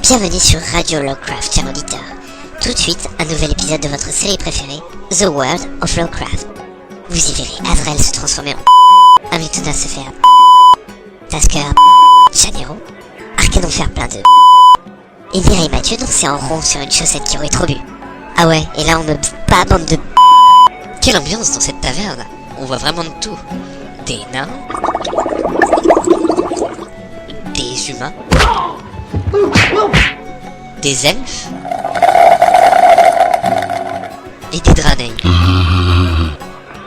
Bienvenue sur Radio Lovecraft, chers auditeurs. Tout de suite, un nouvel épisode de votre série préférée, The World of Lovecraft. Vous y verrez Azrael se transformer en Amétona se faire Tasker Janero, Arcanon faire plein de et Mireille Mathieu danser en rond sur une chaussette qui aurait trop bu. Ah ouais, et là on me pas bande de... Quelle ambiance dans cette taverne. On voit vraiment de tout. Des nains. Des humains. Des elfes. Et des Draenei.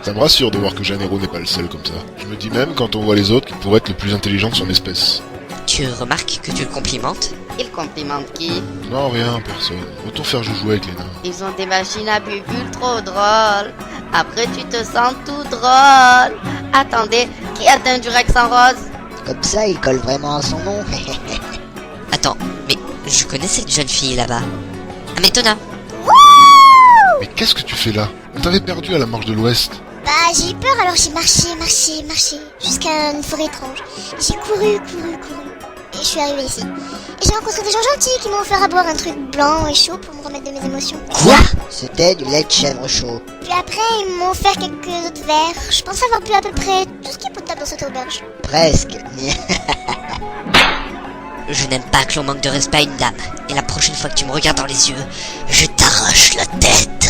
Ça me rassure de voir que Janero n'est pas le seul comme ça. Je me dis même, quand on voit les autres, qu'il pourrait être le plus intelligent de son espèce. Tu remarques que tu le complimentes? Il complimente qui? Non, rien, personne. Autant faire jouer avec les nains. Ils ont des machines à bulles trop drôles. Après, tu te sens tout drôle. Attendez, qui a teint du Rex en rose? Comme ça, il colle vraiment à son nom. Attends, mais je connais cette jeune fille là-bas. Amétona. Mais qu'est-ce que tu fais là? On t'avait perdu à la marche de l'Ouest. Bah, j'ai eu peur, alors j'ai marché jusqu'à une forêt étrange. J'ai couru. Et je suis arrivée ici. Et j'ai rencontré des gens gentils qui m'ont offert à boire un truc blanc et chaud pour me remettre de mes émotions. Quoi? C'était du lait de chèvre chaud. Puis après, ils m'ont offert quelques autres verres. Je pense avoir bu à peu près tout ce qui est potable dans cette auberge. Presque. Je n'aime pas que l'on manque de respect à une dame. Et la prochaine fois que tu me regardes dans les yeux, je t'arrache la tête.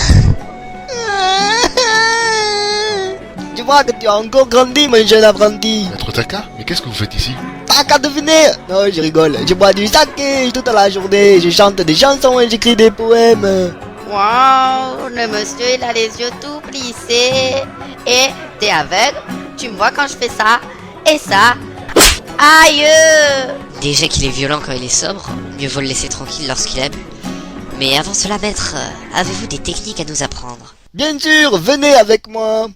Tu vois que tu as encore grandi, mon jeune apprenti. Maître Taka, mais qu'est-ce que vous faites ici? T'as qu'à deviner. Non, je rigole. Je bois du saké toute la journée. Je chante des chansons et j'écris des poèmes. Waouh, le monsieur il a les yeux tout plissés. Et t'es aveugle? Tu me vois quand je fais ça et ça? Aïe! Déjà qu'il est violent quand il est sobre, mieux vaut le laisser tranquille lorsqu'il a bu. Mais avant cela, maître, avez-vous des techniques à nous apprendre? Bien sûr, venez avec moi.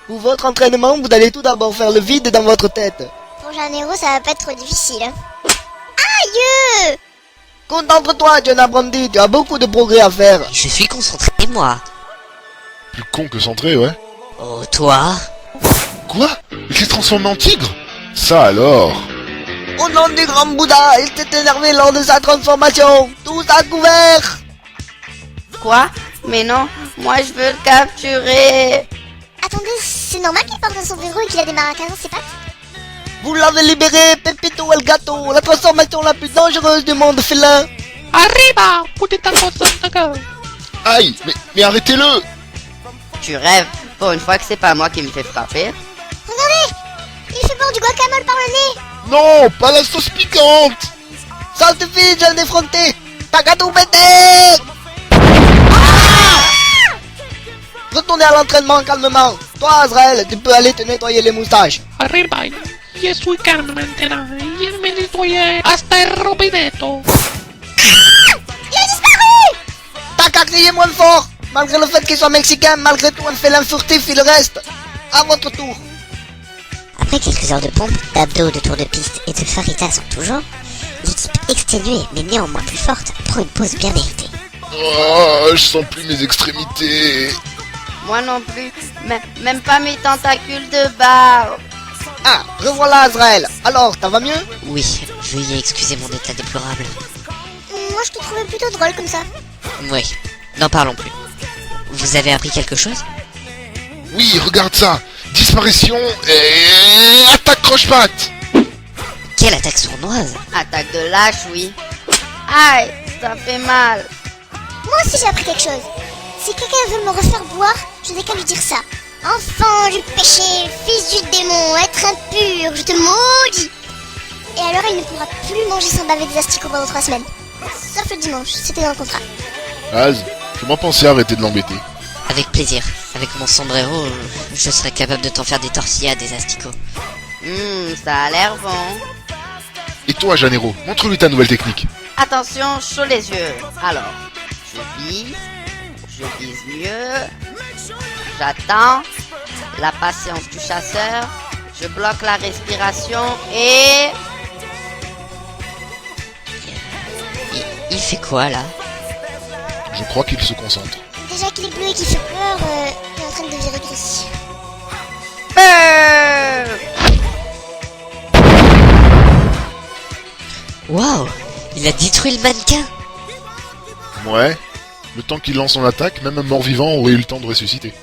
Pour votre entraînement, vous allez tout d'abord faire le vide dans votre tête. Pour Janeiro, ça va pas être trop difficile. Aïe! Concentre-toi, jeune apprenti, tu as beaucoup de progrès à faire. Je suis concentré, moi. Plus con que centré, ouais. Oh, toi? Quoi? Il s'est transformé en tigre? Ça alors? Au nom du grand Bouddha, il s'est énervé lors de sa transformation. Tous à couvert. Quoi? Mais non, moi je veux le capturer. Attendez, c'est normal qu'il parte dans son bureau et qu'il a des maracas dans ses pattes? Vous l'avez libéré, Pepito El Gato, la transformation la plus dangereuse du monde félin. Arriba, putita cosa. Aïe, mais arrêtez-le! Tu rêves, pour une fois que c'est pas moi qui me fais frapper. Regardez! Il fait boire du guacamole par le nez! Non, pas la sauce piquante! Ça suffit, jeune effronté. T'as qu'à tout péter. Retournez à l'entraînement calmement. Toi, Azrael, tu peux aller te nettoyer les moustaches. Arriba, je suis calme maintenant. Je me nettoie hasta el robineto. Il a disparu! T'as qu'à crier moins fort. Malgré le fait qu'il soit mexicain, malgré tout un félin furtif, il reste. À votre tour. Après quelques heures de pompe, d'abdos, de tours de piste et de faritas en tout genre, l'équipe exténuée mais néanmoins plus forte prend une pause bien méritée. Oh, je sens plus mes extrémités. Moi non plus, même pas mes tentacules de barbe. Ah, revoilà Azrael. Alors, ça va mieux? Oui, veuillez excuser mon état déplorable. Moi, je te trouvais plutôt drôle comme ça. Oui, n'en parlons plus. Vous avez appris quelque chose? Oui, regarde ça. Disparition et attaque croche-patte. Quelle attaque sournoise! Attaque de lâche, oui. Aïe, ça fait mal. Moi aussi, j'ai appris quelque chose. Si quelqu'un veut me refaire boire, je n'ai qu'à lui dire ça. Enfant du péché, fils du démon, être impur, je te maudis. Et alors, il ne pourra plus manger sans baver des asticots pendant 3 semaines. Sauf le dimanche, c'était dans le contrat. Az, comment penser arrêter de l'embêter? Avec plaisir. Avec mon sombrero, je serais capable de t'en faire des tortillas, des asticots. Ça a l'air bon. Et toi, Janeiro, montre-lui ta nouvelle technique. Attention, chaud les yeux. Alors, je vise mieux. J'attends. La patience du chasseur. Je bloque la respiration et... Il fait quoi, là? Je crois qu'il se concentre. Déjà qu'il est bleu et qu'il fait peur, il est en train de virer gris. Waouh! Il a détruit le mannequin! Ouais. Le temps qu'il lance son attaque, même un mort-vivant aurait eu le temps de ressusciter.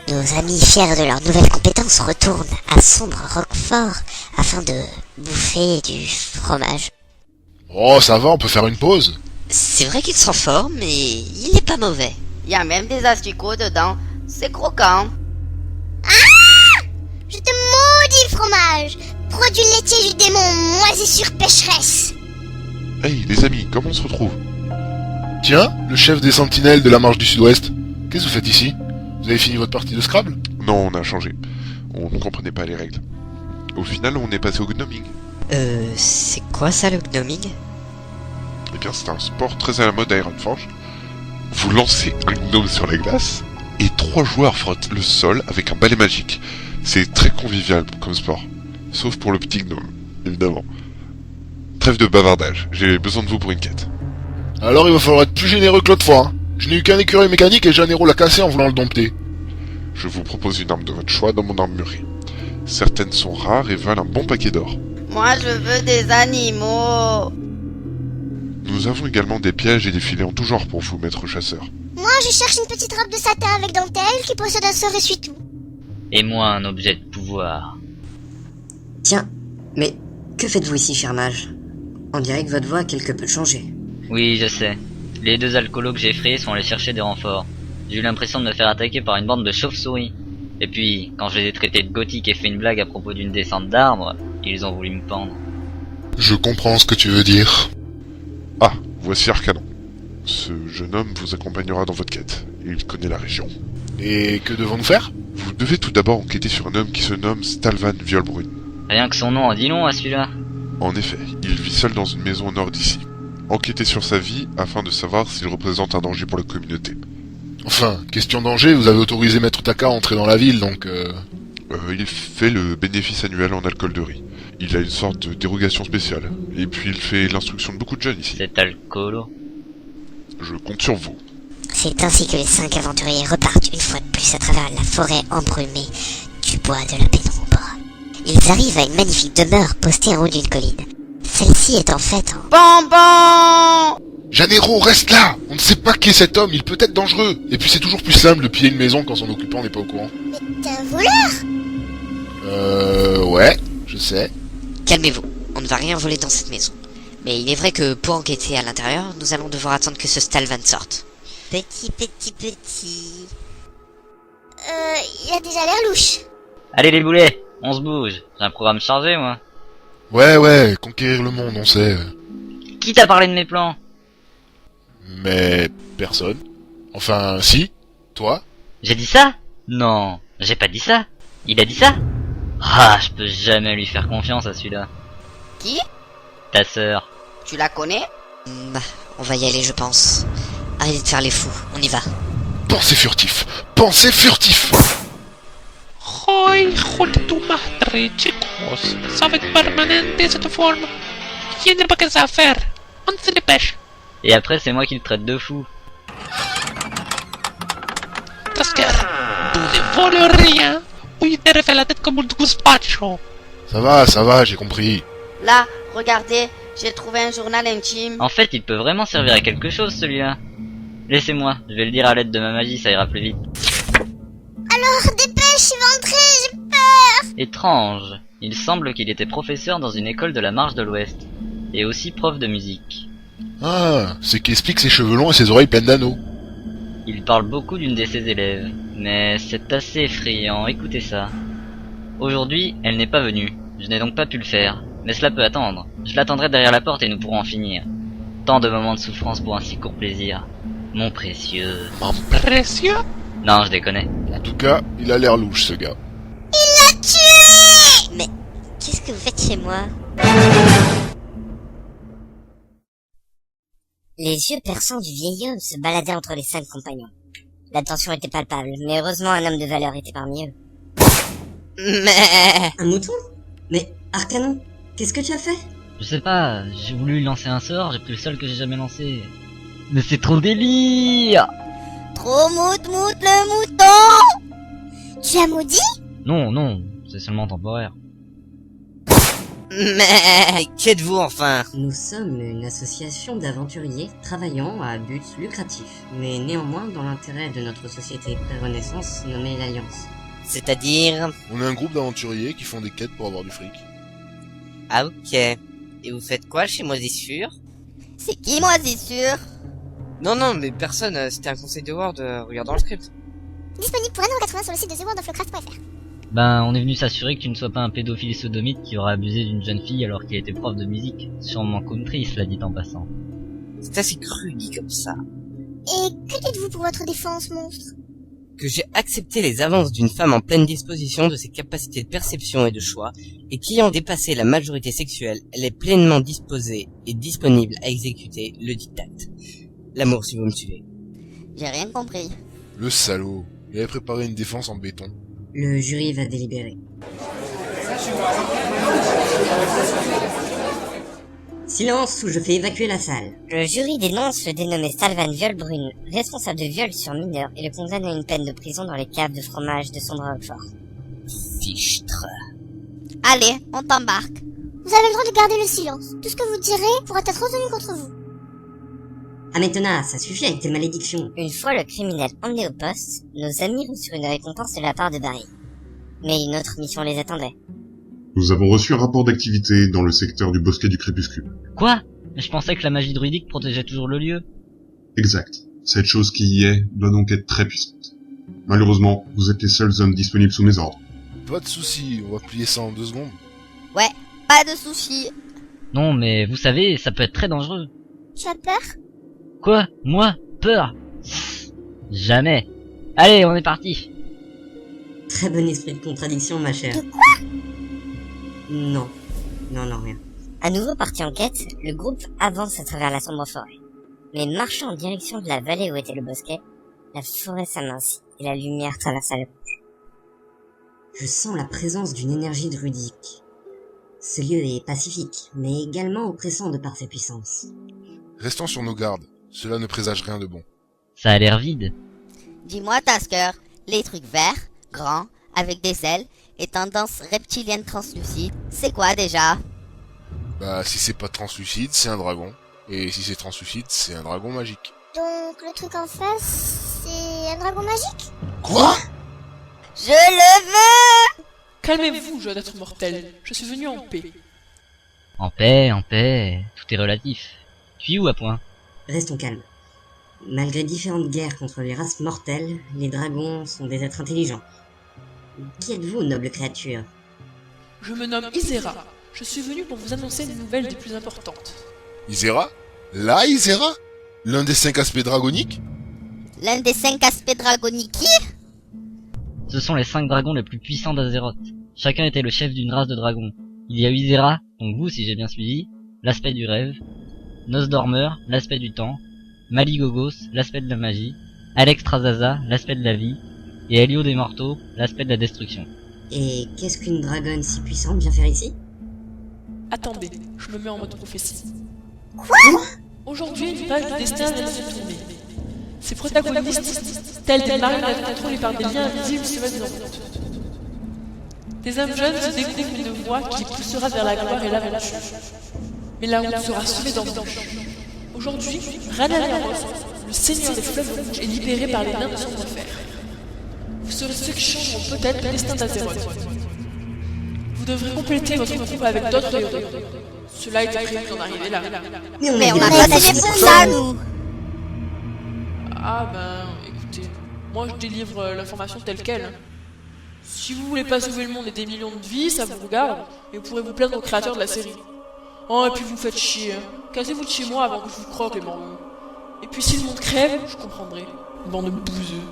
Nos amis fiers de leurs nouvelles compétences retournent à Sombre Roquefort afin de bouffer du fromage. Oh, ça va, on peut faire une pause. C'est vrai qu'il sent fort, mais il n'est pas mauvais. Il y a même des asticots dedans. C'est croquant. Je te maudis, fromage! Produit laitier du démon, moisissure pécheresse! Hey, les amis, comment on se retrouve? Tiens, le chef des sentinelles de la marche du sud-ouest. Qu'est-ce que vous faites ici? Vous avez fini votre partie de Scrabble? Non, on a changé. On ne comprenait pas les règles. Au final, on est passé au gnoming. C'est quoi ça, le gnoming? Eh bien, c'est un sport très à la mode à Ironforge. Vous lancez un gnome sur la glace, et 3 joueurs frottent le sol avec un balai magique. C'est très convivial comme sport. Sauf pour le petit gnome, évidemment. Trêve de bavardage, j'ai besoin de vous pour une quête. Alors il va falloir être plus généreux que l'autre fois. Hein. Je n'ai eu qu'un écureuil mécanique et Janeiro l'a cassé en voulant le dompter. Je Je vous propose une arme de votre choix dans mon armurerie. Certaines sont rares et valent un bon paquet d'or. Moi, je veux des animaux. Nous avons également des pièges et des filets en tout genre pour vous, maître chasseur. Moi, je cherche une petite robe de satin avec dentelle qui possède un sort essuie-tout. Et moi, un objet de pouvoir. Tiens, mais que faites-vous ici, cher mage? On dirait que votre voix a quelque peu changé. Oui, je sais. Les 2 alcoolos que j'ai frayés sont allés chercher des renforts. J'ai eu l'impression de me faire attaquer par une bande de chauves-souris. Et puis, quand je les ai traités de gothiques et fait une blague à propos d'une descente d'arbres, ils ont voulu me pendre. Je comprends ce que tu veux dire. Ah, voici Arcanon. Ce jeune homme vous accompagnera dans votre quête. Il connaît la région. Et que devons-nous faire? Vous devez tout d'abord enquêter sur un homme qui se nomme Stalvan Violbrun. Rien que son nom en dit long à celui-là. En effet, il vit seul dans une maison au nord d'ici. Enquêtez sur sa vie afin de savoir s'il représente un danger pour la communauté. Enfin, question danger, vous avez autorisé Maître Taka à entrer dans la ville, donc il fait le bénéfice annuel en alcool de riz. Il a une sorte de dérogation spéciale. Et puis il fait l'instruction de beaucoup de jeunes ici. Cet alcoolo. Je compte sur vous. C'est ainsi que les 5 aventuriers repartent une fois de plus à travers la forêt embrumée du bois de la pénombre. Ils arrivent à une magnifique demeure postée en haut d'une colline. Celle-ci est en fait en... Bonbon! Janero, reste là! On ne sait pas qui est cet homme, il peut être dangereux. Et puis c'est toujours plus simple de piller une maison quand son occupant n'est pas au courant. Mais t'es un voleur! Ouais, je sais. Calmez-vous, on ne va rien voler dans cette maison. Mais il est vrai que pour enquêter à l'intérieur, nous allons devoir attendre que ce Stalvan sorte. Petit. Il a déjà l'air louche. Allez les boulets, on se bouge. J'ai un programme chargé, moi. Ouais, conquérir le monde, on sait. Qui t'a parlé de mes plans? Mais personne. Enfin, si, toi. J'ai dit ça? Non, j'ai pas dit ça. Il a dit ça? Ah, je peux jamais lui faire confiance à celui-là. Qui? Ta sœur. Tu la connais? Bah, on va y aller, je pense. Arrêtez de faire les fous, on y va. Pensez furtif! Pensez furtif! ¡Ay, hijo de tu madre, chicos! Ça va être permanente cette forme. ¿Quién va que ça faire? On se dépêche. Et après, c'est moi qui le traite de fou. Tasker, tu ne voles rien. Ou il te refait la tête comme un guzpacho. Ça va, j'ai compris. Là, regardez, j'ai trouvé un journal intime. En fait, il peut vraiment servir à quelque chose, celui-là. Laissez-moi, je vais le lire à l'aide de ma magie, ça ira plus vite. Alors, dépêche, il va entrer, j'ai peur! Étrange. Il semble qu'il était professeur dans une école de la Marche de l'Ouest. Et aussi prof de musique. Ah, c'est qui explique ses cheveux longs et ses oreilles pleines d'anneaux. Il parle beaucoup d'une de ses élèves. Mais c'est assez effrayant, écoutez ça. Aujourd'hui, elle n'est pas venue. Je n'ai donc pas pu le faire. Mais cela peut attendre. Je l'attendrai derrière la porte et nous pourrons en finir. Tant de moments de souffrance pour un si court plaisir. Mon précieux. Mon précieux? Non, je déconne. En tout cas, il a l'air louche, ce gars. Il l'a tué! Mais qu'est-ce que vous faites chez moi? Les yeux perçants du vieil homme se baladaient entre les 5 compagnons. La tension était palpable, mais heureusement un homme de valeur était parmi eux. Un mouton? Mais, Arcanon, qu'est-ce que tu as fait? Je sais pas, j'ai voulu lui lancer un sort, j'ai pris le seul que j'ai jamais lancé. Mais c'est trop délire! Trop le mouton! Tu as maudit? Non, c'est seulement temporaire. Mais qu'êtes-vous enfin? Nous sommes une association d'aventuriers travaillant à but lucratif, mais néanmoins dans l'intérêt de notre société pré-renaissance nommée l'Alliance. C'est-à-dire? On est un groupe d'aventuriers qui font des quêtes pour avoir du fric. Ah ok. Et vous faites quoi chez Moisissure? C'est qui, Moisissure? Non, mais personne, c'était un conseil de Word, regardant le script. Disponible pour 1,80€ sur le site de theworldoflovecraft.fr. Ben, on est venu s'assurer que tu ne sois pas un pédophile sodomite qui aurait abusé d'une jeune fille alors qu'il était prof de musique. Sûrement country, cela dit en passant. C'est assez cru dit comme ça. Et que dites-vous pour votre défense, monstre? Que j'ai accepté les avances d'une femme en pleine disposition de ses capacités de perception et de choix, et qu'ayant dépassé la majorité sexuelle, elle est pleinement disposée et disponible à exécuter le diktat. L'amour si vous me suivez. J'ai rien compris. Le salaud. Il avait préparé une défense en béton. Le jury va délibérer. Silence ou je fais évacuer la salle. Le jury dénonce le dénommé Salvan Violbrune, responsable de viol sur mineur, et le condamne à une peine de prison dans les caves de fromage de Sombre Roquefort. Fichtre. Allez, on t'embarque. Vous avez le droit de garder le silence. Tout ce que vous direz pourra être retenu contre vous. Ah maintenant, ça suffit avec tes malédictions. Une fois le criminel emmené au poste, nos amis reçurent une récompense de la part de Barry. Mais une autre mission les attendait. Nous avons reçu un rapport d'activité dans le secteur du bosquet du crépuscule. Quoi? Mais je pensais que la magie druidique protégeait toujours le lieu. Exact. Cette chose qui y est doit donc être très puissante. Malheureusement, vous êtes les seuls hommes disponibles sous mes ordres. Pas de soucis, on va plier ça en 2 secondes. Ouais, pas de soucis. Non, mais vous savez, ça peut être très dangereux. Tu as peur? Quoi? Moi? Peur? Jamais. Allez, on est parti. Très bon esprit de contradiction, ma chère. De quoi? Non, rien. À nouveau parti en quête, le groupe avance à travers la sombre forêt. Mais marchant en direction de la vallée où était le bosquet, la forêt s'amincit et la lumière traversa le... Je sens la présence d'une énergie druidique. Ce lieu est pacifique, mais également oppressant de par sa puissance. Restons sur nos gardes, cela ne présage rien de bon. Ça a l'air vide. Dis-moi, Tasker, les trucs verts, grands, avec des ailes et tendance reptilienne translucide, c'est quoi déjà? Bah, si c'est pas translucide, c'est un dragon. Et si c'est translucide, c'est un dragon magique. Donc le truc en face, c'est un dragon magique? Quoi? Je le veux! Calmez-vous, jeune être mortel. Je suis venu en paix. En paix, tout est relatif. Tu y où à point? Restons calmes. Malgré différentes guerres contre les races mortelles, les dragons sont des êtres intelligents. Qui êtes-vous, noble créature? Je me nomme Isera. Je suis venu pour vous annoncer une nouvelle des plus importantes. Isera? Là, Isera? L'un des 5 aspects dragoniques? L'un des 5 aspects dragoniques? Ce sont les 5 dragons les plus puissants d'Azeroth. Chacun était le chef d'une race de dragons. Il y a Isera, donc vous si j'ai bien suivi, l'aspect du rêve, Nosdormer, l'aspect du temps, Maligogos, l'aspect de la magie, Alexstrasza, l'aspect de la vie, et Helio des mortaux, l'aspect de la destruction. Et qu'est-ce qu'une dragonne si puissante vient faire ici? Attendez, je me mets en mode prophétie. Quoi? Aujourd'hui, une page du destin vient de se tourner. Ces protagonistes, tels des marionnettes contrôlées par des liens invisibles, se mettent en route. Des âmes jeunes se découvrent une voie qui les poussera vers la gloire et l'aventure. Mais la route sera semée d'embûches. Aujourd'hui, Ranalyaros, le seigneur des fleuves rouges, est libéré par les nains de son enfer. Vous serez ceux qui changeront peut-être le destin d'Azeroth. Vous devrez compléter votre groupe avec d'autres héros. Cela était prévu d'en arriver là. Mais on a pas signé pour ça, nous! Ah ben, écoutez, moi je délivre l'information telle quelle. Hein. Si vous voulez pas sauver le monde et des millions de vies, ça vous regarde, et vous pourrez vous plaindre au créateur de la série. Oh, et puis vous faites chier, hein. Cassez-vous de chez moi avant que je vous croque les morts. Et puis si le monde crève, je comprendrai. Bande de bouseux.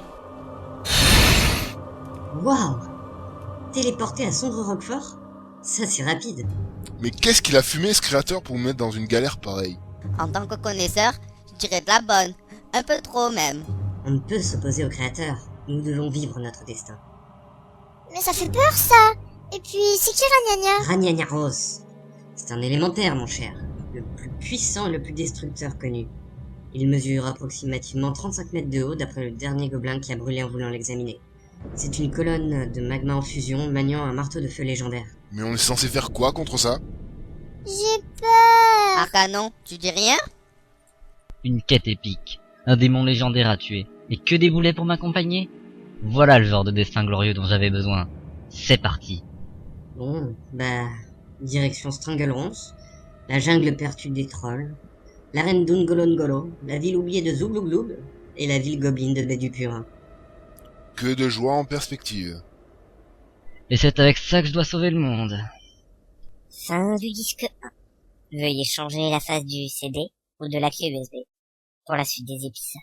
Waouh! Téléporté à Sombre Roquefort? Ça c'est rapide. Mais qu'est-ce qu'il a fumé ce créateur pour me mettre dans une galère pareille? En tant que connaisseur, je dirais de la bonne. Un peu trop même. On ne peut s'opposer au créateur. Nous devons vivre notre destin. Mais ça fait peur, ça! Et puis, c'est qui Ragnagna? Ranalyaros. C'est un élémentaire, mon cher. Le plus puissant et le plus destructeur connu. Il mesure approximativement 35 mètres de haut d'après le dernier gobelin qui a brûlé en voulant l'examiner. C'est une colonne de magma en fusion maniant un marteau de feu légendaire. Mais on est censé faire quoi contre ça? J'ai peur! Arcanon, tu dis rien? Une quête épique, un démon légendaire à tuer, et que des boulets pour m'accompagner? Voilà le genre de destin glorieux dont j'avais besoin. C'est parti. Bon, direction Stranglerons, la jungle perdue des trolls, l'arène d'Ungolongolo, la ville oubliée de Zouglouglou, et la ville gobeline de Baie du Purin. Que de joie en perspective. Et c'est avec ça que je dois sauver le monde. Fin du disque 1. Veuillez changer la face du CD ou de la clé USB pour la suite des épisodes.